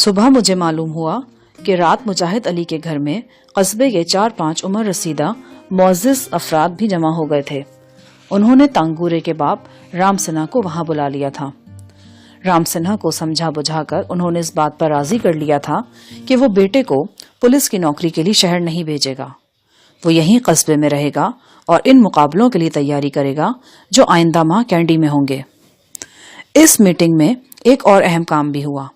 صبح مجھے معلوم ہوا کہ رات مجاہد علی کے گھر میں قصبے کے 4-5 عمر رسیدہ معزز افراد بھی جمع ہو گئے تھے۔ انہوں نے تانگورے کے باپ رام سنہا کو وہاں بلا لیا تھا۔ رام سنہا کو سمجھا بجھا کر انہوں نے اس بات پر راضی کر لیا تھا کہ وہ بیٹے کو پولیس کی نوکری کے لیے شہر نہیں بھیجے گا، وہ یہیں قصبے میں رہے گا اور ان مقابلوں کے لیے تیاری کرے گا جو آئندہ ماہ کینڈی میں ہوں گے۔ اس میٹنگ میں ایک اور اہم کام بھی ہوا۔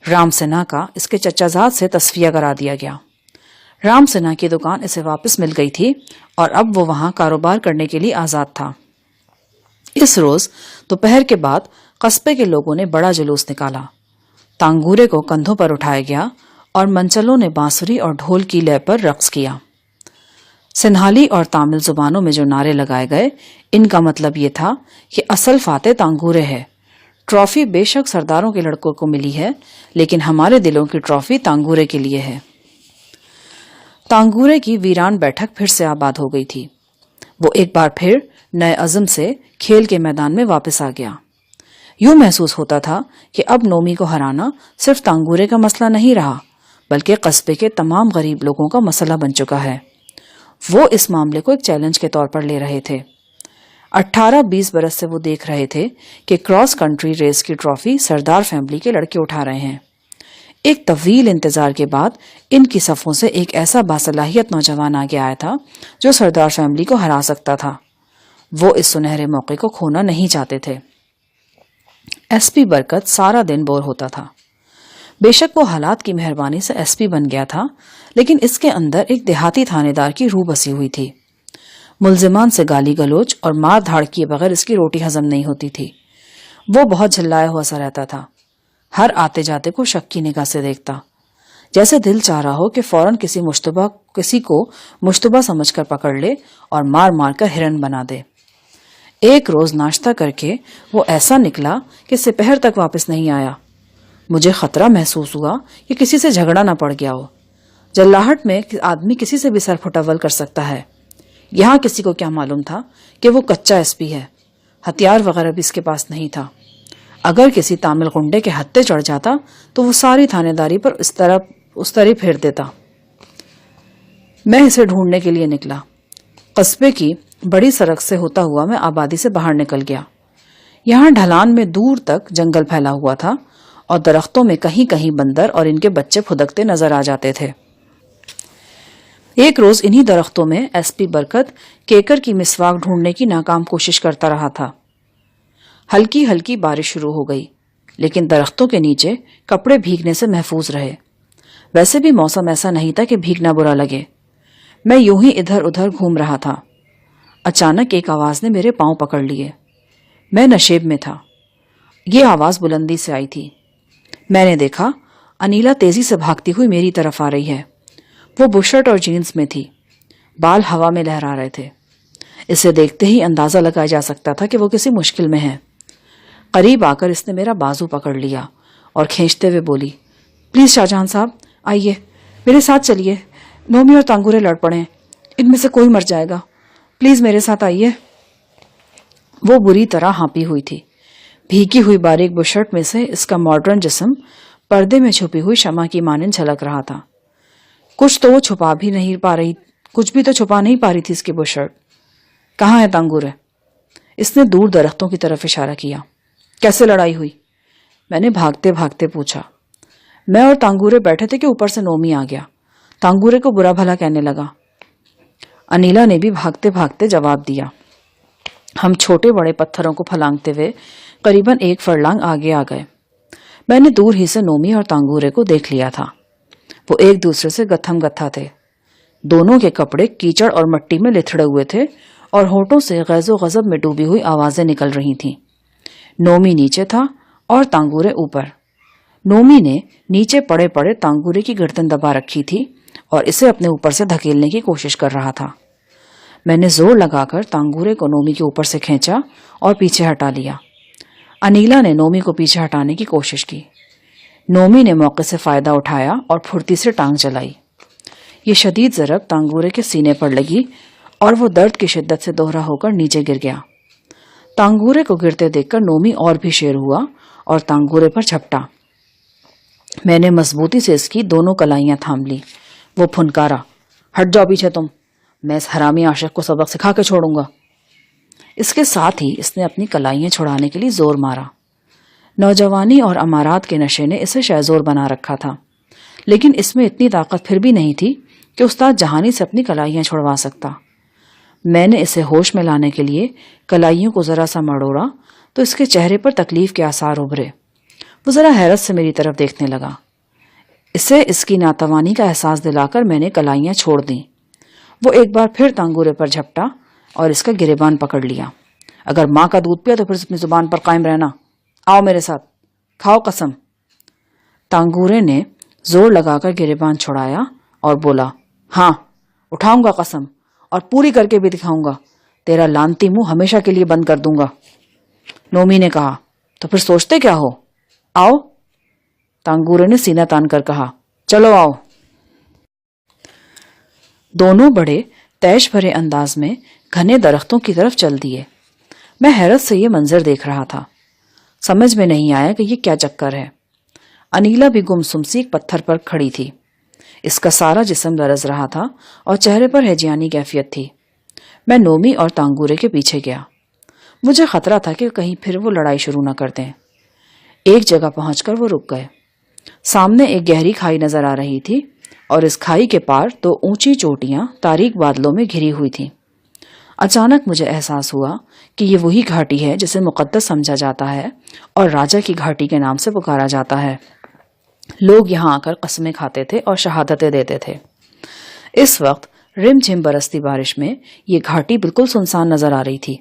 رام سنہا کا اس کے چچا زاد سے تصفیہ کرا دیا گیا۔ رام سنہا کی دکان اسے واپس مل گئی تھی اور اب وہ وہاں کاروبار کرنے کے لیے آزاد تھا۔ اس روز دوپہر کے بعد قصبے کے لوگوں نے بڑا جلوس نکالا۔ تانگورے کو کندھوں پر اٹھایا گیا اور منچلوں نے بانسری اور ڈھول کی لے پر رقص کیا۔ سنہالی اور تامل زبانوں میں جو نعرے لگائے گئے، ان کا مطلب یہ تھا کہ اصل فاتح تانگورے ہے۔ ٹرافی بے شک سرداروں کے لڑکوں کو ملی ہے، لیکن ہمارے دلوں کی ٹرافی تانگورے کے لیے ہے۔ تانگورے کی ویران بیٹھک پھر سے آباد ہو گئی تھی۔ وہ ایک بار پھر نئے عزم سے کھیل کے میدان میں واپس آ گیا۔ یوں محسوس ہوتا تھا کہ اب نومی کو ہرانا صرف تانگورے کا مسئلہ نہیں رہا، بلکہ قصبے کے تمام غریب لوگوں کا مسئلہ بن چکا ہے۔ وہ اس معاملے کو ایک چیلنج کے طور پر لے رہے تھے۔ 18-20 برس سے وہ دیکھ رہے تھے کہ کراس کنٹری ریس کی ٹرافی سردار فیملی کے لڑکے اٹھا رہے ہیں۔ ایک طویل انتظار کے بعد ان کی صفوں سے ایک ایسا باصلاحیت نوجوان آگے آیا تھا جو سردار فیملی کو ہرا سکتا تھا۔ وہ اس سنہرے موقع کو کھونا نہیں چاہتے تھے۔ ایس پی برکت سارا دن بور ہوتا تھا۔ بے شک وہ حالات کی مہربانی سے ایس پی بن گیا تھا، لیکن اس کے اندر ایک دیہاتی تھانے دار کی روح بسی ہوئی تھی۔ ملزمان سے گالی گلوچ اور مار دھاڑ کیے بغیر اس کی روٹی ہضم نہیں ہوتی تھی۔ وہ بہت جھلایا ہوا سا رہتا تھا، ہر آتے جاتے کو شک کی نگاہ سے دیکھتا، جیسے دل چاہ رہا ہو کہ فوراً کسی کو مشتبہ سمجھ کر پکڑ لے اور مار مار کر ہرن بنا دے۔ ایک روز ناشتہ کر کے وہ ایسا نکلا کہ سپہر تک واپس نہیں آیا۔ مجھے خطرہ محسوس ہوا کہ کسی سے جھگڑا نہ پڑ گیا ہو۔ جلاہٹ میں آدمی کسی سے بھی سر پھٹاول کر سکتا ہے، یہاں کسی کو کیا معلوم تھا کہ وہ کچا ایس پی ہے، ہتھیار وغیرہ بھی اس کے پاس نہیں تھا۔ اگر کسی تامل غنڈے کے ہتھے چڑھ جاتا تو وہ ساری تھانے داری پر اس طرح پھیر دیتا۔ میں اسے ڈھونڈنے کے لیے نکلا۔ قصبے کی بڑی سڑک سے ہوتا ہوا میں آبادی سے باہر نکل گیا۔ یہاں ڈھلان میں دور تک جنگل پھیلا ہوا تھا اور درختوں میں کہیں کہیں بندر اور ان کے بچے پھدکتے نظر آ جاتے تھے۔ ایک روز انہی درختوں میں ایس پی برکت کیکر کی مسواک ڈھونڈنے کی ناکام کوشش کرتا رہا تھا۔ ہلکی ہلکی بارش شروع ہو گئی، لیکن درختوں کے نیچے کپڑے بھیگنے سے محفوظ رہے۔ ویسے بھی موسم ایسا نہیں تھا کہ بھیگنا برا لگے۔ میں یوں ہی ادھر ادھر گھوم رہا تھا۔ اچانک ایک آواز نے میرے پاؤں پکڑ لیے۔ میں نشیب میں تھا۔ یہ آواز بلندی سے آئی تھی۔ میں نے دیکھا انیلا تیزی سے بھاگتی ہوئی میری طرف آ رہی ہے۔ وہ بشرٹ اور جینز میں تھی، بال ہوا میں لہرا رہے تھے۔ اسے دیکھتے ہی اندازہ لگایا جا سکتا تھا کہ وہ کسی مشکل میں ہے۔ قریب آ کر اس نے میرا بازو پکڑ لیا اور کھینچتے ہوئے بولی، پلیز شاہجہان صاحب آئیے، میرے ساتھ چلیے، نومی اور تانگورے لڑ پڑے ہیں، ان میں سے کوئی مر جائے گا، پلیز میرے ساتھ آئیے۔ وہ بری طرح ہانپی ہوئی تھی۔ بھیگی ہوئی باریک بشرٹ میں سے اس کا ماڈرن جسم پردے میں چھپی ہوئی شمع کی مانند جھلک رہا تھا۔ کچھ تو چھپا نہیں پا رہی تھی اس کی بشرٹ۔ کہاں ہے تانگورے؟ اس نے دور درختوں کی طرف اشارہ کیا۔ کیسے لڑائی ہوئی؟ میں نے بھاگتے بھاگتے پوچھا۔ میں اور تانگورے بیٹھے تھے کہ اوپر سے نومی آ گیا، تانگورے کو برا بھلا کہنے لگا۔ انیلا نے بھی بھاگتے بھاگتے جواب دیا۔ ہم چھوٹے بڑے پتھروں کو پھلانگتے ہوئے قریباً 1 فرلانگ آگے آ گئے۔ میں نے دور ہی سے نومی اور تانگورے کو دیکھ لیا تھا۔ وہ ایک دوسرے سے گتھم گتھا تھے۔ دونوں کے کپڑے کیچڑ اور مٹی میں لتھڑے ہوئے تھے اور ہونٹوں سے غیظ و غضب میں ڈوبی ہوئی آوازیں نکل رہی تھیں۔ نومی نیچے تھا اور تانگورے اوپر۔ نومی نے نیچے پڑے پڑے تانگورے کی گردن دبا رکھی تھی اور اسے اپنے اوپر سے دھکیلنے کی کوشش کر رہا تھا۔ میں نے زور لگا کر تانگورے کو نومی کے اوپر سے کھینچا اور پیچھے ہٹا لیا۔ انیلا نے نومی کو پیچھے ہٹانے کی کوشش کی۔ نومی نے موقع سے فائدہ اٹھایا اور پھرتی سے ٹانگ چلائی۔ یہ شدید ضرب تانگورے کے سینے پر لگی اور وہ درد کی شدت سے دوہرا ہو کر نیچے گر گیا۔ تانگورے کو گرتے دیکھ کر نومی اور بھی شیر ہوا اور تانگورے پر جھپٹا۔ میں نے مضبوطی سے اس کی دونوں کلائیاں تھام لی۔ وہ پھنکارا، ہٹ جاؤ پیچھے تم، میں اس حرامی عاشق کو سبق سکھا کے چھوڑوں گا۔ اس کے ساتھ ہی اس نے اپنی کلائیاں چھڑانے کے لیے زور مارا۔ نوجوانی اور امارات کے نشے نے اسے شہزور بنا رکھا تھا، لیکن اس میں اتنی طاقت پھر بھی نہیں تھی کہ استاد جہانی سے اپنی کلائیاں چھڑوا سکتا۔ میں نے اسے ہوش میں لانے کے لیے کلائیوں کو ذرا سا مڑوڑا تو اس کے چہرے پر تکلیف کے آثار ابھرے۔ وہ ذرا حیرت سے میری طرف دیکھنے لگا۔ اسے اس کی ناتوانی کا احساس دلا کر میں نے کلائیاں چھوڑ دیں۔ وہ ایک بار پھر تانگورے پر جھپٹا اور اس کا گریبان پکڑ لیا۔ اگر ماں کا دودھ پیا تو پھر اپنی زبان پر قائم رہنا۔ آؤ میرے ساتھ، کھاؤ قسم۔ تانگورے نے زور لگا کر گریبان چھڑایا اور بولا، ہاں اٹھاؤں گا قسم، اور پوری کر کے بھی دکھاؤں گا۔ تیرا لانتی منہ ہمیشہ کے لیے بند کر دوں گا۔ نومی نے کہا، تو پھر سوچتے کیا ہو؟ آؤ۔ تانگورے نے سینہ تان کر کہا، چلو آؤ۔ دونوں بڑے تیش بھرے انداز میں گھنے درختوں کی طرف چل دیے۔ میں حیرت سے یہ منظر دیکھ رہا تھا۔ سمجھ میں نہیں آیا کہ یہ کیا چکر ہے۔ انیلا بھی گمسم سی ایک پتھر پر کھڑی تھی۔ اس کا سارا جسم لرز رہا تھا اور چہرے پر ہیجانی کیفیت تھی۔ میں نومی اور تانگورے کے پیچھے گیا۔ مجھے خطرہ تھا کہ کہیں پھر وہ لڑائی شروع نہ کر دیں۔ ایک جگہ پہنچ کر وہ رک گئے۔ سامنے ایک گہری کھائی نظر آ رہی تھی اور اس کھائی کے پار دو اونچی چوٹیاں تاریک بادلوں میں گھری ہوئی تھیں۔ اچانک مجھے احساس ہوا کہ یہ وہی گھاٹی ہے جسے مقدس سمجھا جاتا ہے اور راجا کی گھاٹی کے نام سے پکارا جاتا ہے۔ لوگ یہاں آ کر قسمیں کھاتے تھے اور شہادتیں دیتے تھے۔ اس وقت رم جھم برستی بارش میں یہ گھاٹی بالکل سنسان نظر آ رہی تھی۔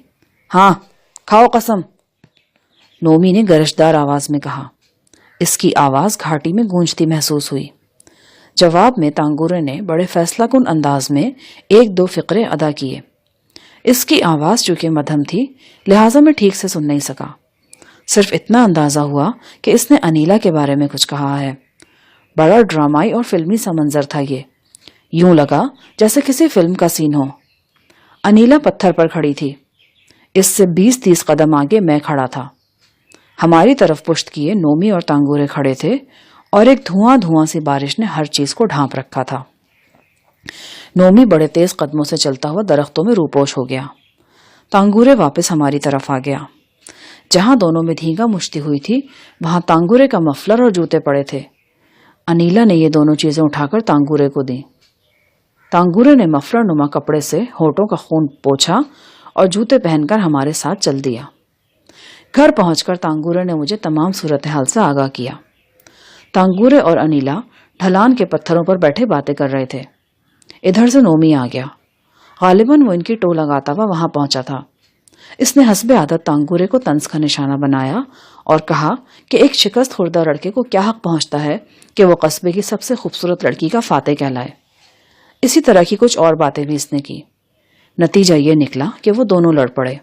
ہاں کھاؤ قسم، نومی نے گرجدار آواز میں کہا۔ اس کی آواز گھاٹی میں گونجتی محسوس ہوئی۔ جواب میں تانگورے نے بڑے فیصلہ کن انداز میں ایک دو فقرے ادا کیے۔ اس کی آواز چونکہ مدھم تھی لہٰذا میں ٹھیک سے سن نہیں سکا۔ صرف اتنا اندازہ ہوا کہ اس نے انیلا کے بارے میں کچھ کہا ہے۔ بڑا ڈرامائی اور فلمی سا منظر تھا یہ۔ یوں لگا جیسے کسی فلم کا سین ہو۔ انیلا پتھر پر کھڑی تھی۔ اس سے 20-30 قدم آگے میں کھڑا تھا۔ ہماری طرف پشت کیے نومی اور تانگورے کھڑے تھے اور ایک دھواں سی بارش نے ہر چیز کو ڈھانپ رکھا تھا۔ نومی بڑے تیز قدموں سے چلتا ہوا درختوں میں روپوش ہو گیا۔ تانگورے واپس ہماری طرف آ گیا۔ جہاں دونوں میں دھینگا مشتی ہوئی تھی وہاں تانگورے کا مفلر اور جوتے پڑے تھے۔ انیلا نے یہ دونوں چیزیں اٹھا کر تانگورے کو دیں۔ تانگورے نے مفلر نما کپڑے سے ہونٹوں کا خون پوچھا اور جوتے پہن کر ہمارے ساتھ چل دیا۔ گھر پہنچ کر تانگورے نے مجھے تمام صورتحال سے آگاہ کیا۔ تانگورے اور انیلا ڈھلان کے پتھروں پر بیٹھے باتیں کر رہے تھے۔ ادھر سے نومی آ گیا۔ غالباً وہ ان کی ٹو لگاتا ہوا وہاں پہنچا تھا۔ اس نے حسب عادت تانگورے کو طنز کا نشانہ بنایا اور کہا کہ ایک شکست خوردہ لڑکے کو کیا حق پہنچتا ہے کہ وہ قصبے کی سب سے خوبصورت لڑکی کا فاتح کہلائے۔ اسی طرح کی کچھ اور باتیں بھی اس نے کی۔ نتیجہ یہ نکلا کہ وہ دونوں لڑ پڑے۔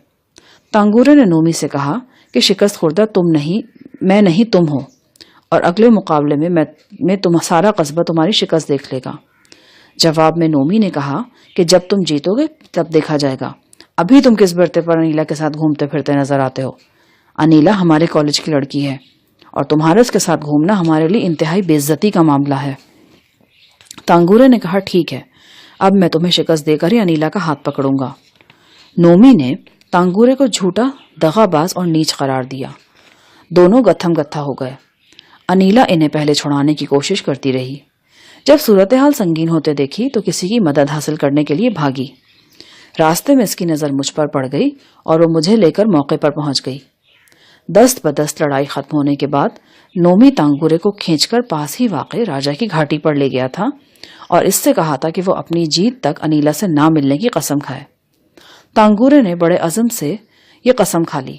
تانگورے نے نومی سے کہا کہ شکست خوردہ تم نہیں، میں نہیں تم ہو، اور اگلے مقابلے میں سارا قصبہ تمہاری شکست دیکھ لے گا۔ جواب میں نومی نے کہا کہ جب تم جیتو گے تب دیکھا جائے گا، ابھی تم کس برتے پر انیلا کے ساتھ گھومتے پھرتے نظر آتے ہو۔ انیلا ہمارے کالج کی لڑکی ہے اور تمہارا اس کے ساتھ گھومنا ہمارے لیے انتہائی بے عزتی کا معاملہ ہے۔ تانگورے نے کہا ٹھیک ہے، اب میں تمہیں شکست دے کر ہی انیلا کا ہاتھ پکڑوں گا۔ نومی نے تانگورے کو جھوٹا، دغا باز اور نیچ قرار دیا۔ دونوں گتھم گتھا ہو گئے۔ انیلا انہیں پہلے چھڑانے کی کوشش کرتی رہی۔ جب صورتحال سنگین ہوتے دیکھی تو کسی کی مدد حاصل کرنے کے لیے بھاگی۔ راستے میں اس کی نظر مجھ پر پڑ گئی اور وہ مجھے لے کر موقع پر پہنچ گئی۔ دست بدست لڑائی ختم ہونے کے بعد نومی تانگورے کو کھینچ کر پاس ہی واقع راجا کی گھاٹی پر لے گیا تھا اور اس سے کہا تھا کہ وہ اپنی جیت تک انیلا سے نہ ملنے کی قسم کھائے۔ تانگورے نے بڑے عزم سے یہ قسم کھا لی۔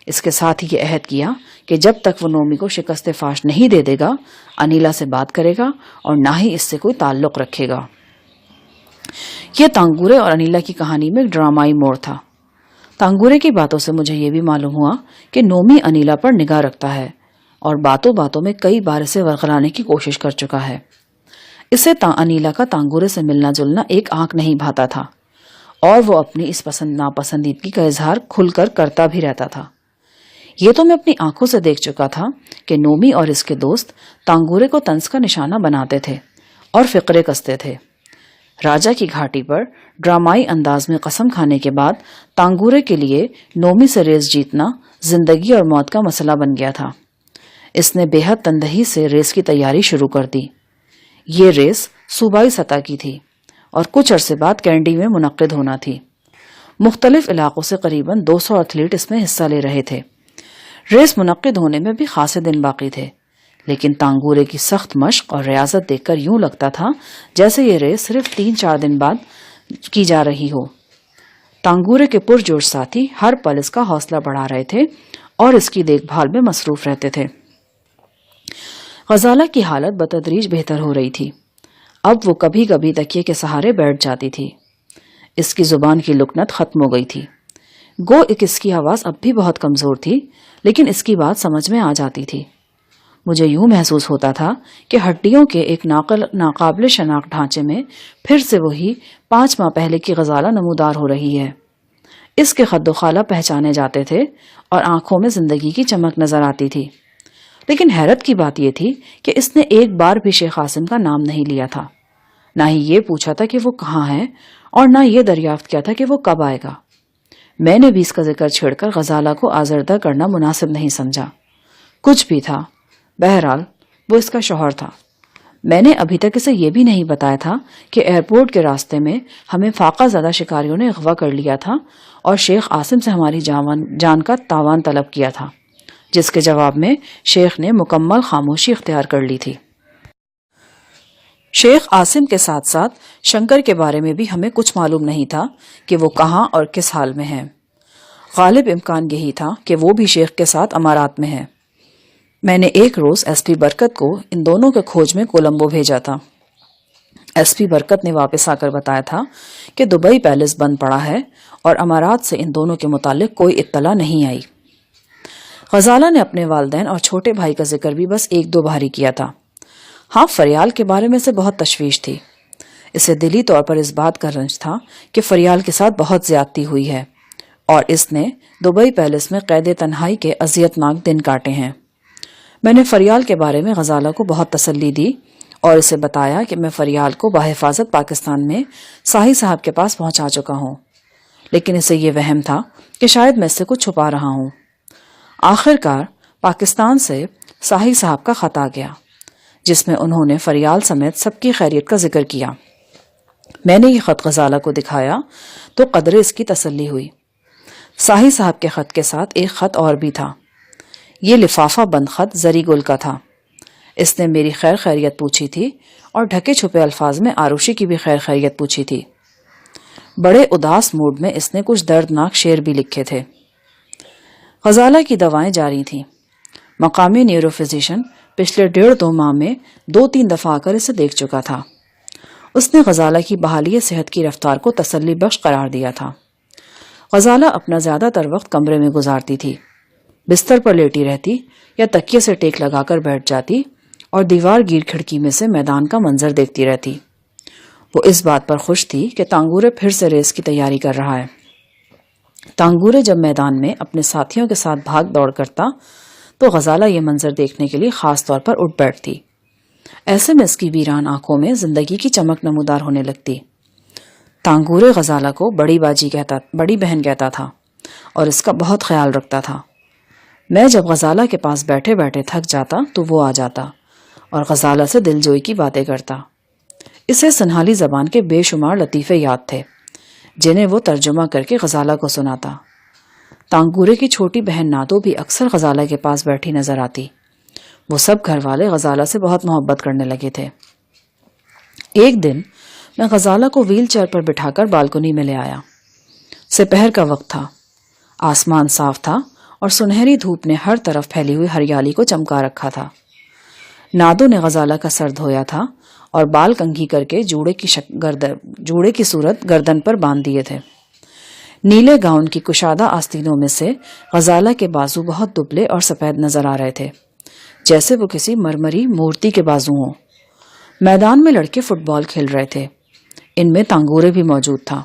اس کے ساتھ ہی یہ عہد کیا کہ جب تک وہ نومی کو شکست فاش نہیں دے دے گا انیلا سے بات کرے گا اور نہ ہی اس سے کوئی تعلق رکھے گا۔ یہ تانگورے اور انیلا کی کہانی میں ایک ڈرامائی موڑ تھا۔ تانگورے کی باتوں سے مجھے یہ بھی معلوم ہوا کہ نومی انیلا پر نگاہ رکھتا ہے اور باتوں باتوں میں کئی بار اسے ورغلانے کی کوشش کر چکا ہے۔ اسے انیلا کا تانگورے سے ملنا جلنا ایک آنکھ نہیں بھاتا تھا اور وہ اپنی اس ناپسندیدگی کا اظہار کھل کر کرتا بھی رہتا تھا۔ یہ تو میں اپنی آنکھوں سے دیکھ چکا تھا کہ نومی اور اس کے دوست تانگورے کو طنز کا نشانہ بناتے تھے اور فقرے کستے تھے۔ راجا کی گھاٹی پر ڈرامائی انداز میں قسم کھانے کے بعد تانگورے کے لیے نومی سے ریس جیتنا زندگی اور موت کا مسئلہ بن گیا تھا۔ اس نے بے حد تندہی سے ریس کی تیاری شروع کر دی۔ یہ ریس صوبائی سطح کی تھی اور کچھ عرصے بعد کینڈی میں منعقد ہونا تھی۔ مختلف علاقوں سے قریباً 200 ایتھلیٹ اس میں حصہ لے رہے تھے۔ ریس منعقد ہونے میں بھی خاصے دن باقی تھے، لیکن تانگورے کی سخت مشق اور ریاضت دیکھ کر یوں لگتا تھا جیسے یہ ریس صرف 3-4 دن بعد کی جا رہی ہو۔ تانگورے کے پرجوش ساتھی ہر پل اس کا حوصلہ بڑھا رہے تھے اور اس کی دیکھ بھال میں مصروف رہتے تھے۔ غزالہ کی حالت بتدریج بہتر ہو رہی تھی۔ اب وہ کبھی کبھی تکیے کے سہارے بیٹھ جاتی تھی۔ اس کی زبان کی لکنت ختم ہو گئی تھی۔ گو اس کی آواز اب بھی بہت کمزور تھی، لیکن اس کی بات سمجھ میں آ جاتی تھی۔ مجھے یوں محسوس ہوتا تھا کہ ہڈیوں کے ایک ناقابل شناخت ڈھانچے میں پھر سے وہی 5 ماہ پہلے کی غزالہ نمودار ہو رہی ہے۔ اس کے خد و خالہ پہچانے جاتے تھے اور آنکھوں میں زندگی کی چمک نظر آتی تھی۔ لیکن حیرت کی بات یہ تھی کہ اس نے ایک بار بھی شیخ عاصم کا نام نہیں لیا تھا، نہ ہی یہ پوچھا تھا کہ وہ کہاں ہے، اور نہ یہ دریافت کیا تھا کہ وہ کب آئے گا۔ میں نے بھی اس کا ذکر چھیڑ کر غزالہ کو آزردہ کرنا مناسب نہیں سمجھا۔ کچھ بھی تھا، بہرحال وہ اس کا شوہر تھا۔ میں نے ابھی تک اسے یہ بھی نہیں بتایا تھا کہ ایئرپورٹ کے راستے میں ہمیں فاقہ زدہ شکاریوں نے اغوا کر لیا تھا اور شیخ عاصم سے ہماری جان کا تاوان طلب کیا تھا، جس کے جواب میں شیخ نے مکمل خاموشی اختیار کر لی تھی۔ شیخ عاصم کے ساتھ ساتھ شنکر کے بارے میں بھی ہمیں کچھ معلوم نہیں تھا کہ وہ کہاں اور کس حال میں ہے۔ غالب امکان یہی تھا کہ وہ بھی شیخ کے ساتھ امارات میں ہے۔ میں نے ایک روز ایس پی برکت کو ان دونوں کے کھوج میں کولمبو بھیجا تھا۔ ایس پی برکت نے واپس آ کر بتایا تھا کہ دبئی پیلس بند پڑا ہے اور امارات سے ان دونوں کے متعلق کوئی اطلاع نہیں آئی۔ غزالہ نے اپنے والدین اور چھوٹے بھائی کا ذکر بھی بس 1-2 بار ہی کیا تھا۔ ہاں، فریال کے بارے میں سے بہت تشویش تھی۔ اسے دلی طور پر اس بات کا رنج تھا کہ فریال کے ساتھ بہت زیادتی ہوئی ہے اور اس نے دبئی پیلس میں قید تنہائی کے اذیت ناک دن کاٹے ہیں۔ میں نے فریال کے بارے میں غزالہ کو بہت تسلی دی اور اسے بتایا کہ میں فریال کو بحفاظت پاکستان میں ساہی صاحب کے پاس پہنچا چکا ہوں، لیکن اسے یہ وہم تھا کہ شاید میں اس سے کچھ چھپا رہا ہوں۔ آخر کار پاکستان سے ساہی صاحب کا خط آ گیا، جس میں انہوں نے فریال سمیت سب کی خیریت کا ذکر کیا۔ میں نے یہ خط غزالہ کو دکھایا تو قدرے اس کی تسلی ہوئی۔ ساہی صاحب کے خط کے ساتھ ایک خط اور بھی تھا۔ یہ لفافہ بند خط زری گل کا تھا۔ اس نے میری خیر خیریت پوچھی تھی اور ڈھکے چھپے الفاظ میں آروشی کی بھی خیر خیریت پوچھی تھی۔ بڑے اداس موڈ میں اس نے کچھ دردناک شعر بھی لکھے تھے۔ غزالہ کی دوائیں جاری تھیں۔ مقامی نیورو فزیشین پچھلے 1.5-2 ماہ میں 2-3 دفعہ آ کر اسے دیکھ چکا تھا۔ اس نے غزالہ کی بحالی صحت کی رفتار کو تسلی بخش قرار دیا تھا۔ غزالہ اپنا زیادہ تر وقت کمرے میں گزارتی تھی، بستر پر لیٹی رہتی یا تکیے سے ٹیک لگا کر بیٹھ جاتی اور دیوار گیر کھڑکی میں سے میدان کا منظر دیکھتی رہتی۔ وہ اس بات پر خوش تھی کہ تانگورے پھر سے ریس کی تیاری کر رہا ہے۔ تانگورے جب میدان میں اپنے ساتھیوں کے ساتھ بھاگ دوڑ کرتا تو غزالہ یہ منظر دیکھنے کے لیے خاص طور پر اٹھ بیٹھتی۔ ایسے میں اس کی ویران آنکھوں میں زندگی کی چمک نمودار ہونے لگتی۔ تانگورے غزالہ کو بڑی بہن کہتا تھا اور اس کا بہت خیال رکھتا تھا۔ میں جب غزالہ کے پاس بیٹھے بیٹھے تھک جاتا تو وہ آ جاتا اور غزالہ سے دل جوئی کی باتیں کرتا۔ اسے سنہالی زبان کے بے شمار لطیفے یاد تھے جنہیں وہ ترجمہ کر کے غزالہ کو سناتا۔ تانگورے کی چھوٹی بہن نادو بھی اکثر غزالہ کے پاس بیٹھی نظر آتی۔ وہ سب گھر والے غزالہ سے بہت محبت کرنے لگے تھے۔ ایک دن میں غزالہ کو ویل چیئر پر بٹھا کر بالکنی میں لے آیا۔ سپہر کا وقت تھا، آسمان صاف تھا اور سنہری دھوپ نے ہر طرف پھیلی ہوئی ہریالی کو چمکا رکھا تھا۔ نادو نے غزالہ کا سر دھویا تھا اور بال کنگھی کر کے جوڑے کی صورت گردن پر باندھ دیے تھے۔ نیلے گاؤن کی کشادہ آستینوں میں سے غزالہ کے بازو بہت دبلے اور سفید نظر آ رہے تھے، جیسے وہ کسی مرمری مورتی کے بازو ہوں۔ میدان میں لڑکے فٹ بال کھیل رہے تھے، ان میں تانگورے بھی موجود تھا۔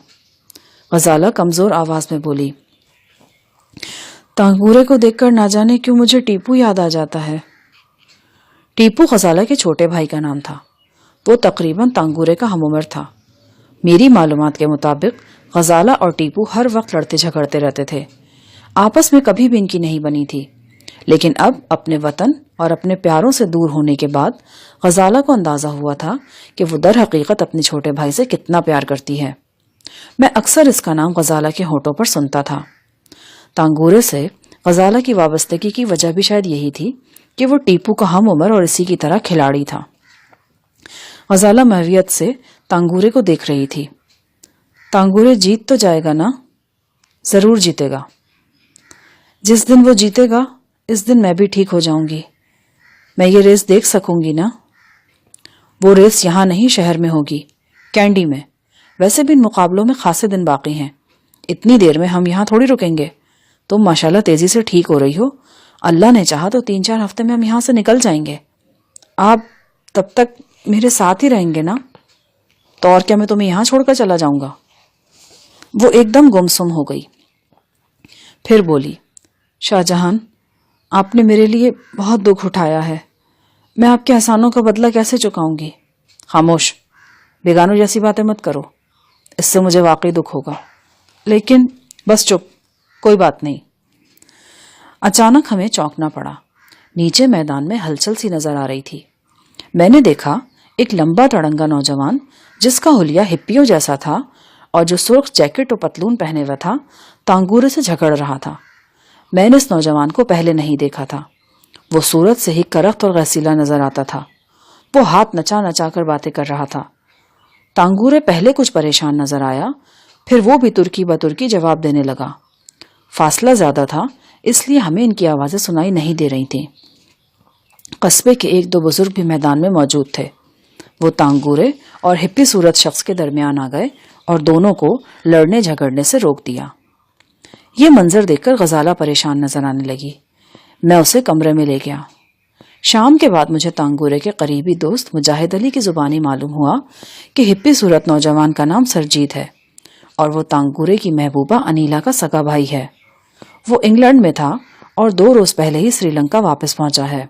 غزالہ کمزور آواز میں بولی، تانگورے کو دیکھ کر نہ جانے کیوں مجھے ٹیپو یاد آ جاتا ہے۔ ٹیپو غزالہ کے چھوٹے بھائی کا نام تھا۔ وہ تقریباً تانگورے کا ہم عمر تھا۔ میری معلومات کے مطابق غزالہ اور ٹیپو ہر وقت لڑتے جھگڑتے رہتے تھے، آپس میں کبھی بھی ان کی نہیں بنی تھی۔ لیکن اب اپنے وطن اور اپنے پیاروں سے دور ہونے کے بعد غزالہ کو اندازہ ہوا تھا کہ وہ در حقیقت اپنے چھوٹے بھائی سے کتنا پیار کرتی ہے۔ میں اکثر اس کا نام غزالہ کے ہونٹوں پر سنتا تھا۔ تانگورے سے غزالہ کی وابستگی کی وجہ بھی شاید یہی تھی کہ وہ ٹیپو کا ہم عمر اور اسی کی طرح کھلاڑی تھا۔ غزالہ محویت سے تانگورے کو دیکھ رہی تھی۔ تانگورے جیت تو جائے گا نا؟ ضرور جیتے گا۔ جس دن وہ جیتے گا اس دن میں بھی ٹھیک ہو جاؤں گی۔ میں یہ ریس دیکھ سکوں گی نا؟ وہ ریس یہاں نہیں، شہر میں ہوگی، کینڈی میں۔ ویسے بھی ان مقابلوں میں خاصے دن باقی ہیں، اتنی دیر میں ہم یہاں تھوڑی رکیں گے۔ تم ماشاءاللہ تیزی سے ٹھیک ہو رہی ہو، اللہ نے چاہا تو 3-4 ہفتے میں ہم یہاں سے نکل جائیں گے۔ آپ تب تک میرے ساتھ ہی رہیں گے نا؟ تو اور کیا، میں تمہیں یہاں چھوڑ کر چلا جاؤں گا؟ وہ ایک دم گمسم ہو گئی، پھر بولی، شاہ جہان، آپ نے میرے لیے بہت دکھ اٹھایا ہے، میں آپ کے احسانوں کا بدلہ کیسے چکاؤں گی؟ خاموش، بیگانوں جیسی باتیں مت کرو، اس سے مجھے واقعی دکھ ہوگا۔ لیکن بس چپ، کوئی بات نہیں۔ اچانک ہمیں چونکنا پڑا۔ نیچے میدان میں ہلچل سی نظر آ رہی تھی۔ میں نے دیکھا ایک لمبا تڑنگا نوجوان جس کا حلیہ ہپیوں جیسا تھا اور جو سرخ جیکٹ و پتلون پہنے ہوا تھا، تانگورے سے جھگڑ رہا تھا۔ میں نے اس نوجوان کو پہلے نہیں دیکھا تھا۔ وہ صورت سے ہی کرخت اور غسیلا نظر آتا تھا۔ وہ ہاتھ نچا نچا کر باتیں کر رہا تھا۔ تانگورے پہلے کچھ پریشان نظر آیا، پھر وہ بھی ترکی بترکی جواب دینے لگا۔ فاصلہ زیادہ تھا، اس لیے ہمیں ان کی آوازیں سنائی نہیں دے رہی تھیں۔ قصبے کے 1-2 بزرگ بھی میدان میں موجود تھے۔ وہ تانگورے اور ہپی صورت شخص کے درمیان آ گئے اور دونوں کو لڑنے جھگڑنے سے روک دیا۔ یہ منظر دیکھ کر غزالہ پریشان نظر آنے لگی۔ میں اسے کمرے میں لے گیا۔ شام کے بعد مجھے تانگورے کے قریبی دوست مجاہد علی کی زبانی معلوم ہوا کہ ہپی صورت نوجوان کا نام سرجیت ہے اور وہ تانگورے کی محبوبہ انیلا کا سگا بھائی ہے۔ وہ انگلینڈ میں تھا اور 2 روز پہلے ہی سری لنکا واپس پہنچا ہے۔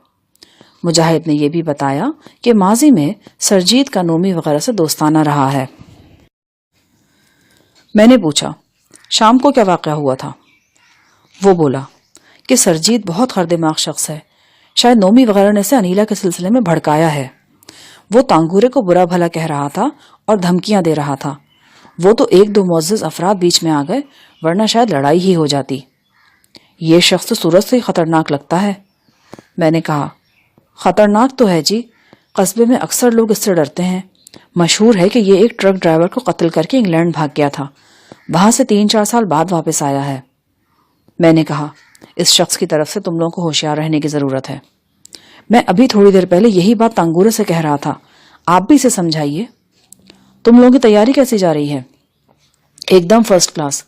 مجاہد نے یہ بھی بتایا کہ ماضی میں سرجیت کا نومی وغیرہ سے دوستانہ رہا ہے۔ میں نے پوچھا، شام کو کیا واقعہ ہوا تھا؟ وہ بولا کہ سرجیت بہت خردماغ شخص ہے، شاید نومی وغیرہ نے اسے انیلا کے سلسلے میں بھڑکایا ہے۔ وہ تانگورے کو برا بھلا کہہ رہا تھا اور دھمکیاں دے رہا تھا۔ وہ تو 1-2 معزز افراد بیچ میں آ گئے، ورنہ شاید لڑائی ہی ہو جاتی۔ یہ شخص تو صورت سے خطرناک لگتا ہے۔ میں نے کہا، خطرناک تو ہے جی، قصبے میں اکثر لوگ اس سے ڈرتے ہیں۔ مشہور ہے کہ یہ ایک ٹرک ڈرائیور کو قتل کر کے انگلینڈ بھاگ گیا تھا، وہاں سے 3-4 سال بعد واپس آیا ہے۔ میں نے کہا، اس شخص کی طرف سے تم لوگوں کو ہوشیار رہنے کی ضرورت ہے۔ میں ابھی تھوڑی دیر پہلے یہی بات تانگورے سے کہہ رہا تھا، آپ بھی اسے سمجھائیے۔ تم لوگوں کی تیاری کیسی جا رہی ہے؟ ایک دم فرسٹ کلاس۔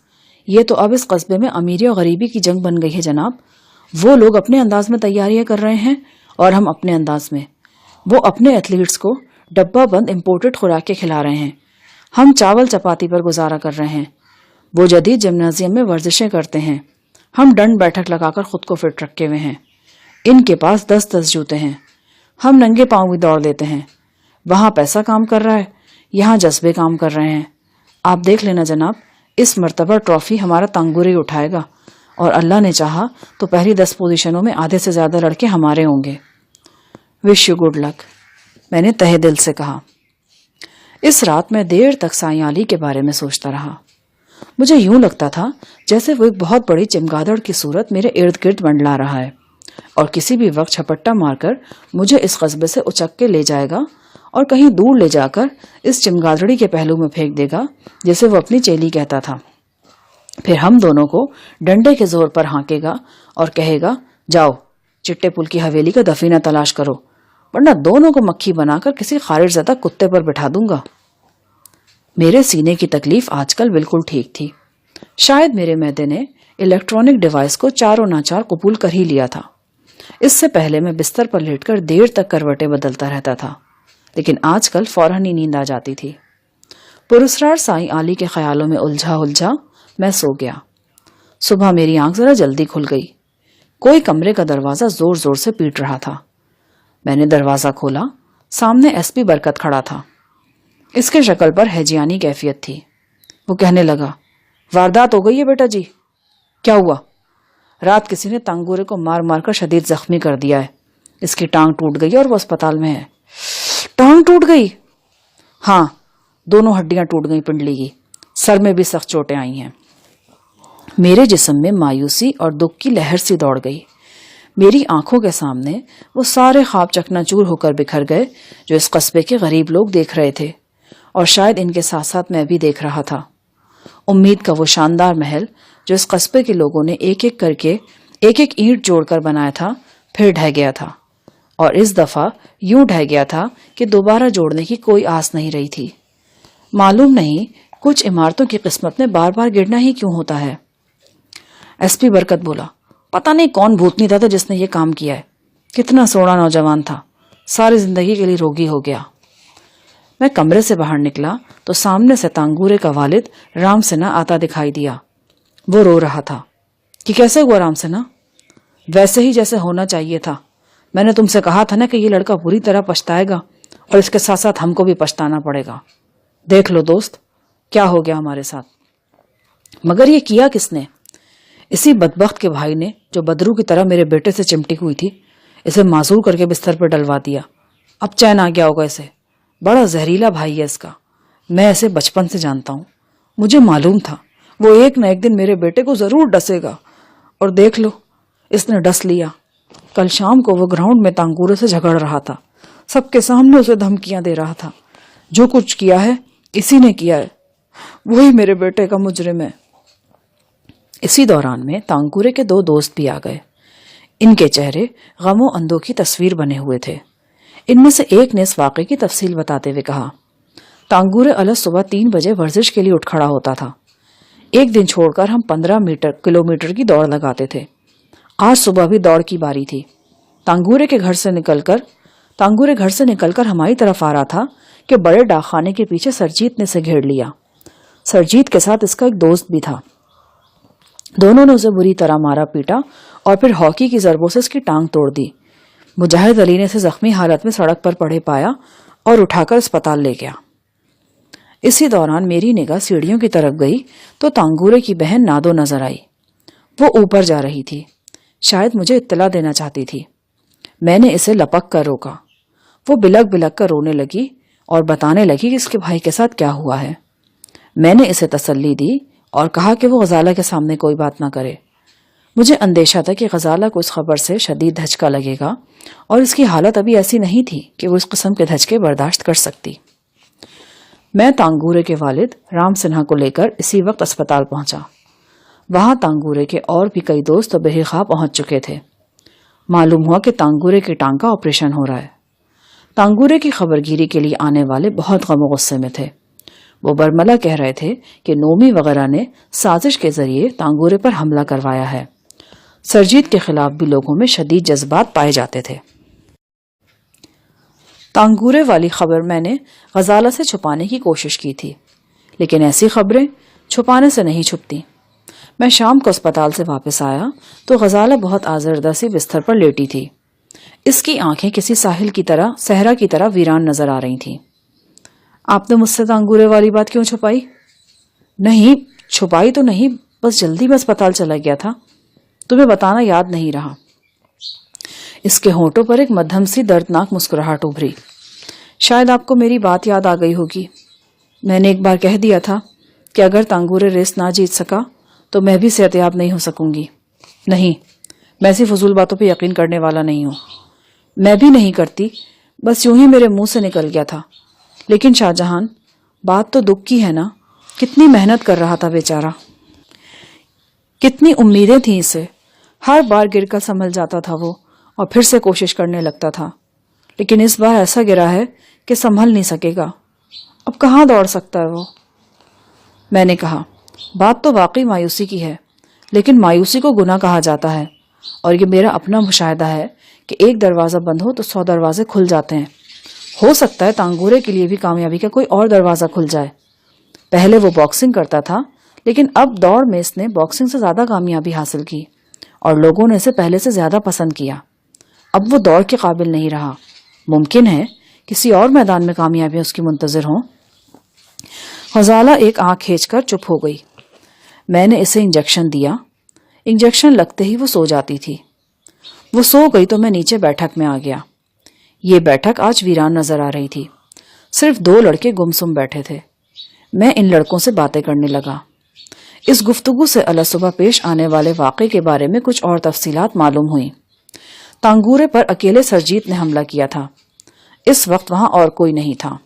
یہ تو اب اس قصبے میں امیری اور غریبی کی جنگ بن گئی ہے جناب۔ وہ لوگ اپنے انداز میں تیاریاں کر رہے ہیں اور ہم اپنے انداز میں۔ وہ اپنے ایتھلیٹس کو ڈبہ بند امپورٹڈ خوراکیں کھلا رہے ہیں، ہم چاول چپاتی پر گزارا کر رہے ہیں۔ وہ جدید جمنازیم میں ورزشیں کرتے ہیں، ہم ڈنڈ بیٹھک لگا کر خود کو فٹ رکھے ہوئے ہیں۔ ان کے پاس 10 جوتے ہیں، ہم ننگے پاؤں بھی دوڑ لیتے ہیں۔ وہاں پیسہ کام کر رہا ہے، یہاں جذبے کام کر رہے ہیں۔ آپ دیکھ لینا جناب، اس مرتبہ ٹرافی ہمارا تانگورے ہی اٹھائے گا، اور اللہ نے چاہا تو پہلی 10 پوزیشنوں میں آدھے سے زیادہ لڑکے ہمارے ہوں گے۔ وش یو گڈ لک، میں نے تہہ دل سے کہا۔ اس رات میں دیر تک سائیں علی کے بارے میں سوچتا رہا۔ مجھے یوں لگتا تھا جیسے وہ ایک بہت بڑی چمگادڑ کی صورت میرے ارد گرد منڈلا رہا ہے اور کسی بھی وقت چھپٹا مار کر مجھے اس قصبے سے اچک کے لے جائے گا اور کہیں دور لے جا کر اس چمگادڑی کے پہلو میں پھینک دے گا جسے وہ اپنی چیلی کہتا تھا۔ پھر ہم دونوں کو ڈنڈے کے زور پر ہانکے گا اور کہے گا، جاؤ چٹے پل کی حویلی کا دفینہ تلاش کرو، ورنہ دونوں کو مکھی بنا کر کسی خارج زدہ کتے پر بٹھا دوں گا۔ میرے سینے کی تکلیف آج کل بالکل ٹھیک تھی۔ شاید میرے معدے نے الیکٹرانک ڈیوائس کو چاروں ناچار قبول کر ہی لیا تھا۔ اس سے پہلے میں بستر پر لیٹ کر دیر تک کروٹیں بدلتا رہتا تھا، لیکن آج کل فوراً ہی نیند آ جاتی تھی۔ پراسرار سائیں علی کے خیالوں میں الجھا میں سو گیا۔ صبح میری آنکھ ذرا جلدی کھل گئی۔ کوئی کمرے کا دروازہ زور زور سے پیٹ رہا تھا۔ میں نے دروازہ کھولا، سامنے ایس پی برکت کھڑا تھا۔ اس کے شکل پر ہیجیانی کیفیت تھی۔ وہ کہنے لگا، واردات ہو گئی ہے بیٹا جی۔ کیا ہوا؟ رات کسی نے تانگورے کو مار مار کر شدید زخمی کر دیا ہے۔ اس کی ٹانگ ٹوٹ گئی اور وہ اسپتال میں ہے۔ ٹانگ ٹوٹ گئی؟ ہاں، دونوں ہڈیاں ٹوٹ گئی پنڈلی کی، سر میں بھی سخت چوٹیں آئی ہیں۔ میرے جسم میں مایوسی اور دکھ کی لہر سی دوڑ گئی۔ میری آنکھوں کے سامنے وہ سارے خواب چکنا چور ہو کر بکھر گئے جو اس قصبے کے غریب لوگ دیکھ رہے تھے، اور شاید ان کے ساتھ ساتھ میں بھی دیکھ رہا تھا۔ امید کا وہ شاندار محل جو اس قصبے کے لوگوں نے ایک ایک کر کے ایک ایک اینٹ جوڑ کر بنایا تھا، پھر ڈھہ گیا تھا، اور اس دفعہ یوں ڈھہ گیا تھا کہ دوبارہ جوڑنے کی کوئی آس نہیں رہی تھی۔ معلوم نہیں کچھ عمارتوں کی قسمت میں بار بار گرنا ہی کیوں ہوتا ہے۔ ایس پی برکت بولا، پتہ نہیں کون بھوتنی تھا جس نے یہ کام کیا ہے۔ کتنا سوڑا نوجوان تھا، ساری زندگی کے لیے روگی ہو گیا۔ میں کمرے سے باہر نکلا تو سامنے سے تانگورے کا والد رام سنہا آتا دکھائی دیا۔ وہ رو رہا تھا کہ کیسے ہوا رام سنہا؟ ویسے ہی جیسے ہونا چاہیے تھا۔ میں نے تم سے کہا تھا نا کہ یہ لڑکا بری طرح پچھتائے گا، اور اس کے ساتھ ساتھ ہم کو بھی پچھتانا پڑے گا۔ دیکھ لو دوست، کیا ہو گیا ہمارے ساتھ۔ مگر یہ کیا کس نے؟ اسی بدبخت کے بھائی نے جو بدرو کی طرح میرے بیٹے سے چمٹی ہوئی تھی، اسے معذور کر کے بستر پر ڈلوا دیا۔ اب چین آ گیا ہوگا اسے۔ بڑا زہریلا بھائی ہے اس کا، میں اسے بچپن سے جانتا ہوں۔ مجھے معلوم تھا وہ ایک نہ ایک دن میرے بیٹے کو ضرور ڈسے گا، اور دیکھ لو اس نے ڈس لیا۔ کل شام کو وہ گراؤنڈ میں تانگورے سے جھگڑ رہا تھا، سب کے سامنے اسے دھمکیاں دے رہا تھا۔ جو کچھ کیا ہے اسی نے کیا ہے، وہی میرے بیٹے کا مجرم ہے۔ اسی دوران میں تانگورے کے دو دوست بھی آ گئے۔ ان کے چہرے غم و اندو کی تصویر بنے ہوئے تھے۔ ان میں سے ایک نے اس واقعے کی تفصیل بتاتے ہوئے کہا، تانگورے الگ صبح 3 بجے ورزش کے لیے اٹھ کھڑا ہوتا تھا۔ ایک دن چھوڑ کر ہم 15 کلومیٹر کی دوڑ لگاتے تھے۔ آج صبح بھی دوڑ کی باری تھی۔ تانگورے گھر سے نکل کر ہماری طرف آ رہا تھا کہ بڑے ڈاک خانے کے پیچھے سرجیت نے اسے گھیر لیا۔ سرجیت کے ساتھ اس کا ایک دوست بھی تھا۔ دونوں نے اسے بری طرح مارا پیٹا اور پھر ہاکی کی ضربوں سے اس کی ٹانگ توڑ دی۔ مجاہد علی نے اسے زخمی حالت میں سڑک پر پڑے پایا اور اٹھا کر اسپتال لے گیا۔ اسی دوران میری نگاہ سیڑھیوں کی طرف گئی تو تانگورے کی بہن نادو نظر آئی۔ وہ اوپر جا رہی تھی، شاید مجھے اطلاع دینا چاہتی تھی۔ میں نے اسے لپک کر روکا۔ وہ بلک بلک کر رونے لگی اور بتانے لگی کہ اس کے بھائی کے ساتھ کیا ہوا ہے۔ میں نے اسے تسلی دی اور کہا کہ وہ غزالہ کے سامنے کوئی بات نہ کرے۔ مجھے اندیشہ تھا کہ غزالہ کو اس خبر سے شدید دھچکا لگے گا، اور اس کی حالت ابھی ایسی نہیں تھی کہ وہ اس قسم کے دھچکے برداشت کر سکتی۔ میں تانگورے کے والد رام سنہا کو لے کر اسی وقت اسپتال پہنچا۔ وہاں تانگورے کے اور بھی کئی دوست بے خواہ پہنچ چکے تھے۔ معلوم ہوا کہ تانگورے کی ٹانگ کا آپریشن ہو رہا ہے۔ تانگورے کی خبرگیری کے لیے آنے والے بہت غم و غصے میں تھے۔ وہ برملا کہہ رہے تھے کہ نومی وغیرہ نے سازش کے ذریعے تانگورے پر حملہ کروایا ہے۔ سرجیت کے خلاف بھی لوگوں میں شدید جذبات پائے جاتے تھے۔ تانگورے والی خبر میں نے غزالہ سے چھپانے کی کوشش کی تھی، لیکن ایسی خبریں چھپانے سے نہیں چھپتی۔ میں شام کو اسپتال سے واپس آیا تو غزالہ بہت آزردہ سی بستر پر لیٹی تھی۔ اس کی آنکھیں کسی ساحل کی طرح، صحرا کی طرح ویران نظر آ رہی تھیں۔ آپ نے مجھ سے تانگورے والی بات کیوں چھپائی؟ نہیں، چھپائی تو نہیں، بس جلدی میں اسپتال چلا گیا تھا، تمہیں بتانا یاد نہیں رہا۔ اس کے ہونٹوں پر ایک مدھم سی دردناک مسکراہٹ ابھری۔ شاید آپ کو میری بات یاد آ گئی ہوگی۔ میں نے ایک بار کہہ دیا تھا کہ اگر تانگورے ریس نہ جیت سکا تو میں بھی صحتیاب نہیں ہو سکوں گی۔ نہیں، میں ایسی فضول باتوں پہ یقین کرنے والا نہیں ہوں۔ میں بھی نہیں کرتی، بس یوں ہی میرے منہ سے نکل گیا تھا۔ لیکن شاہ جہان، بات تو دکھ کی ہے نا، کتنی محنت کر رہا تھا بیچارہ، کتنی امیدیں تھیں اسے۔ ہر بار گر کر سنبھل جاتا تھا وہ، اور پھر سے کوشش کرنے لگتا تھا، لیکن اس بار ایسا گرا ہے کہ سنبھل نہیں سکے گا۔ اب کہاں دوڑ سکتا ہے وہ؟ میں نے کہا، بات تو واقعی مایوسی کی ہے، لیکن مایوسی کو گناہ کہا جاتا ہے، اور یہ میرا اپنا مشاہدہ ہے کہ ایک دروازہ بند ہو تو 100 دروازے کھل جاتے ہیں۔ ہو سکتا ہے تانگورے کے لیے بھی کامیابی کا کوئی اور دروازہ کھل جائے۔ پہلے وہ باکسنگ کرتا تھا، لیکن اب دوڑ میں اس نے باکسنگ سے زیادہ کامیابی حاصل کی، اور لوگوں نے اسے پہلے سے زیادہ پسند کیا۔ اب وہ دوڑ کے قابل نہیں رہا۔ ممکن ہے کسی اور میدان میں کامیابی اس کی منتظر ہوں۔ غزالہ ایک آنکھ کھینچ کر چپ ہو گئی۔ میں نے اسے انجیکشن دیا۔ انجیکشن لگتے ہی وہ سو جاتی تھی۔ وہ سو گئی تو میں نیچے بیٹھک میں آ گیا۔ یہ بیٹھک آج ویران نظر آ رہی تھی۔ صرف 2 لڑکے گمسم بیٹھے تھے۔ میں ان لڑکوں سے باتیں کرنے لگا۔ اس گفتگو سے الصبح پیش آنے والے واقعے کے بارے میں کچھ اور تفصیلات معلوم ہوئیں۔ تانگورے پر اکیلے سرجیت نے حملہ کیا تھا۔ اس وقت وہاں اور کوئی نہیں تھا۔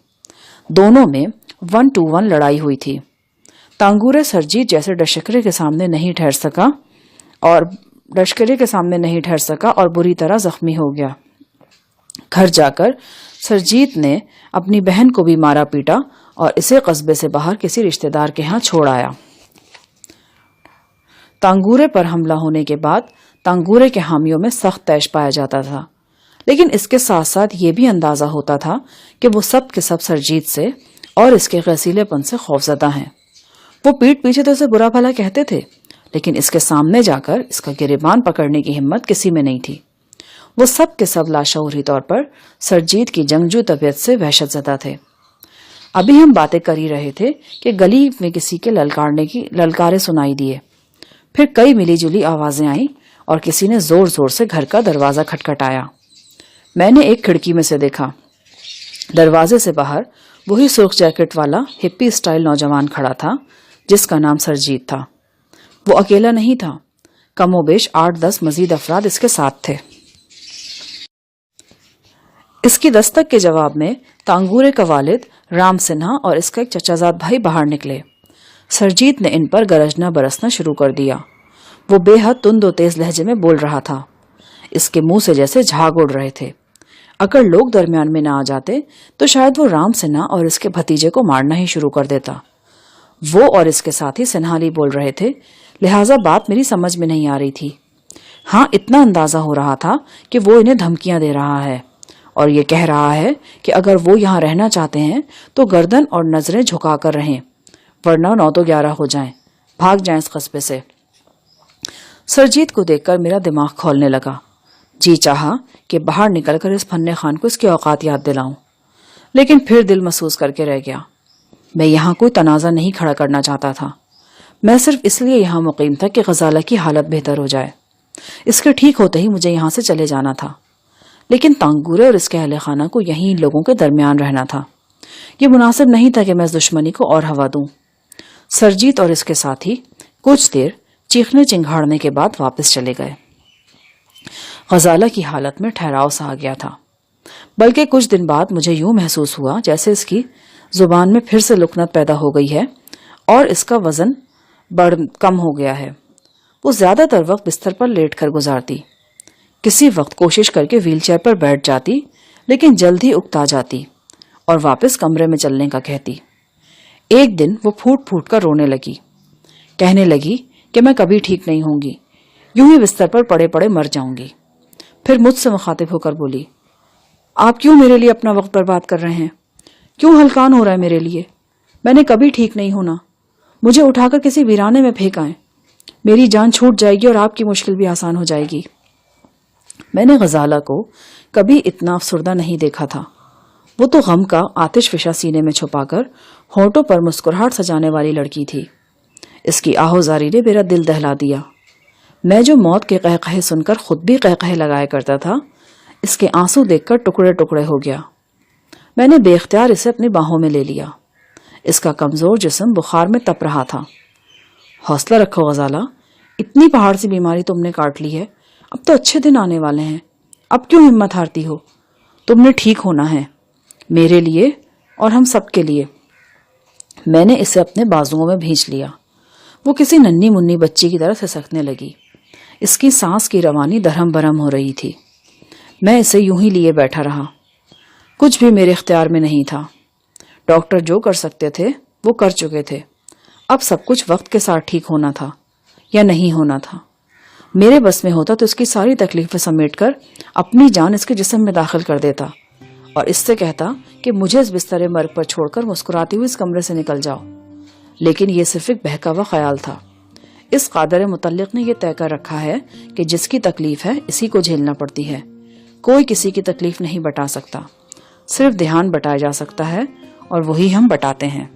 دونوں میں 1 to 1 لڑائی ہوئی تھی۔ تانگورے سرجیت جیسے ڈشکرے کے سامنے نہیں ٹھہر سکا اور بری طرح زخمی ہو گیا۔ گھر جا کر سرجیت نے اپنی بہن کو بھی مارا پیٹا اور اسے قصبے سے باہر کسی رشتہ دار کے ہاں چھوڑ آیا۔ تانگورے پر حملہ ہونے کے بعد تانگورے کے حامیوں میں سخت طیش پایا جاتا تھا، لیکن اس کے ساتھ ساتھ یہ بھی اندازہ ہوتا تھا کہ وہ سب کے سب سرجیت سے اور اس کے غسیلے پن سے خوفزدہ ہیں۔ وہ پیٹھ پیچھے تو اسے برا بھلا کہتے تھے، لیکن اس کے سامنے جا کر اس کا گریبان پکڑنے کی ہمت کسی میں نہیں تھی۔ وہ سب کے سب لاشعوری طور پر سرجیت کی جنگجو طبیعت سے وحشت زدہ تھے۔ ابھی ہم باتیں کر ہی رہے تھے کہ گلی میں کسی کے للکارے سنائی دیے۔ پھر کئی ملی جلی آوازیں آئیں اور کسی نے زور زور سے گھر کا دروازہ کھٹکھٹایا۔ میں نے ایک کھڑکی میں سے دیکھا۔ دروازے سے باہر وہی سرخ جیکٹ والا ہپی سٹائل نوجوان کھڑا تھا جس کا نام سرجیت تھا۔ وہ اکیلا نہیں تھا، کم و بیش 8-10 مزید افراد اس کے ساتھ تھے۔ اس کی دستک کے جواب میں تانگورے کا والد رام سنہا اور اس کا ایک چچا زاد بھائی باہر نکلے۔ سرجیت نے ان پر گرجنا برسنا شروع کر دیا۔ وہ بے حد تند و تیز لہجے میں بول رہا تھا۔ اس کے منہ سے جیسے جھاگ اڑ رہے تھے۔ اگر لوگ درمیان میں نہ آ جاتے تو شاید وہ رام سنہا اور اس کے بھتیجے کو مارنا ہی شروع کر دیتا۔ وہ اور اس کے ساتھی سنہالی بول رہے تھے، لہٰذا بات میری سمجھ میں نہیں آ رہی تھی۔ ہاں، اتنا اندازہ ہو رہا تھا کہ وہ انہیں دھمکیاں دے رہا ہے اور یہ کہہ رہا ہے کہ اگر وہ یہاں رہنا چاہتے ہیں تو گردن اور نظریں جھکا کر رہیں، ورنہ 9 تو 11 ہو جائیں، بھاگ جائیں اس قصبے سے۔ سرجیت کو دیکھ کر میرا دماغ کھولنے لگا۔ جی چاہا کہ باہر نکل کر اس پھنے خان کو اس کے اوقات یاد دلاؤں، لیکن پھر دل محسوس کر کے رہ گیا۔ میں یہاں کوئی تنازع نہیں کھڑا کرنا چاہتا تھا۔ میں صرف اس لیے یہاں مقیم تھا کہ غزالہ کی حالت بہتر ہو جائے۔ اس کے ٹھیک ہوتے ہی مجھے یہاں سے چلے جانا تھا، لیکن تانگورے اور اس کے اہل خانہ کو یہیں لوگوں کے درمیان رہنا تھا۔ یہ مناسب نہیں تھا کہ میں اس دشمنی کو اور ہوا دوں۔ سرجیت اور اس کے ساتھی کچھ دیر چیخنے چنگھاڑنے کے بعد واپس چلے گئے۔ غزالہ کی حالت میں ٹھہراؤ سا آ گیا تھا، بلکہ کچھ دن بعد مجھے یوں محسوس ہوا جیسے اس کی زبان میں پھر سے لکنت پیدا ہو گئی ہے اور اس کا وزن کم ہو گیا ہے۔ وہ زیادہ تر وقت بستر پر لیٹ کر گزارتی، کسی وقت کوشش کر کے ویل چیئر پر بیٹھ جاتی لیکن جلد ہی اکتا جاتی اور واپس کمرے میں چلنے کا کہتی۔ ایک دن وہ پھوٹ پھوٹ کر رونے لگی، کہنے لگی کہ میں کبھی ٹھیک نہیں ہوں گی، یوں ہی بستر پر پڑے پڑے مر جاؤں گی۔ پھر مجھ سے مخاطب ہو کر بولی، آپ کیوں میرے لیے اپنا وقت برباد کر رہے ہیں؟ کیوں ہلکان ہو رہا ہے میرے لیے؟ میں نے کبھی ٹھیک نہیں ہونا، مجھے اٹھا کر کسی ویرانے میں پھینکائیں، میری جان چھوٹ جائے گی اور آپ کی مشکل بھی آسان ہو جائے گی۔ میں نے غزالہ کو کبھی اتنا افسردہ نہیں دیکھا تھا۔ وہ تو غم کا آتش فشاں سینے میں چھپا کر ہونٹوں پر مسکراہٹ سجانے والی لڑکی تھی۔ اس کی آہوزاری نے میرا دل دہلا دیا۔ میں جو موت کے قہقہے سن کر خود بھی قہقہے لگایا کرتا تھا، اس کے آنسو دیکھ کر ٹکڑے ٹکڑے ہو گیا۔ میں نے بے اختیار اسے اپنی باہوں میں لے لیا۔ اس کا کمزور جسم بخار میں تپ رہا تھا۔ حوصلہ رکھو غزالہ، اتنی پہاڑ سی بیماری تم نے کاٹ لی ہے، اب تو اچھے دن آنے والے ہیں، اب کیوں ہمت ہارتی ہو؟ تم نے ٹھیک ہونا ہے، میرے لیے اور ہم سب کے لیے۔ میں نے اسے اپنے بازوؤں میں بھینچ لیا۔ وہ کسی ننھی منی بچی کی طرح سسکنے لگی۔ اس کی سانس کی روانی درہم برہم ہو رہی تھی۔ میں اسے یوں ہی لیے بیٹھا رہا۔ کچھ بھی میرے اختیار میں نہیں تھا۔ ڈاکٹر جو کر سکتے تھے وہ کر چکے تھے۔ اب سب کچھ وقت کے ساتھ ٹھیک ہونا تھا یا نہیں ہونا تھا۔ میرے بس میں ہوتا تو اس کی ساری تکلیفیں سمیٹ کر اپنی جان اس کے جسم میں داخل کر دیتا اور اس سے کہتا کہ مجھے اس بستر مرگ پر چھوڑ کر مسکراتی ہوئی اس کمرے سے نکل جاؤ، لیکن یہ صرف ایک بہکا ہوا خیال تھا۔ اس قادر متعلق نے یہ طے کر رکھا ہے کہ جس کی تکلیف ہے اسی کو جھیلنا پڑتی ہے. کوئی کسی کی تکلیف نہیں بٹا سکتا، صرف دھیان بٹایا جا سکتا ہے اور وہی ہم بٹاتے ہیں.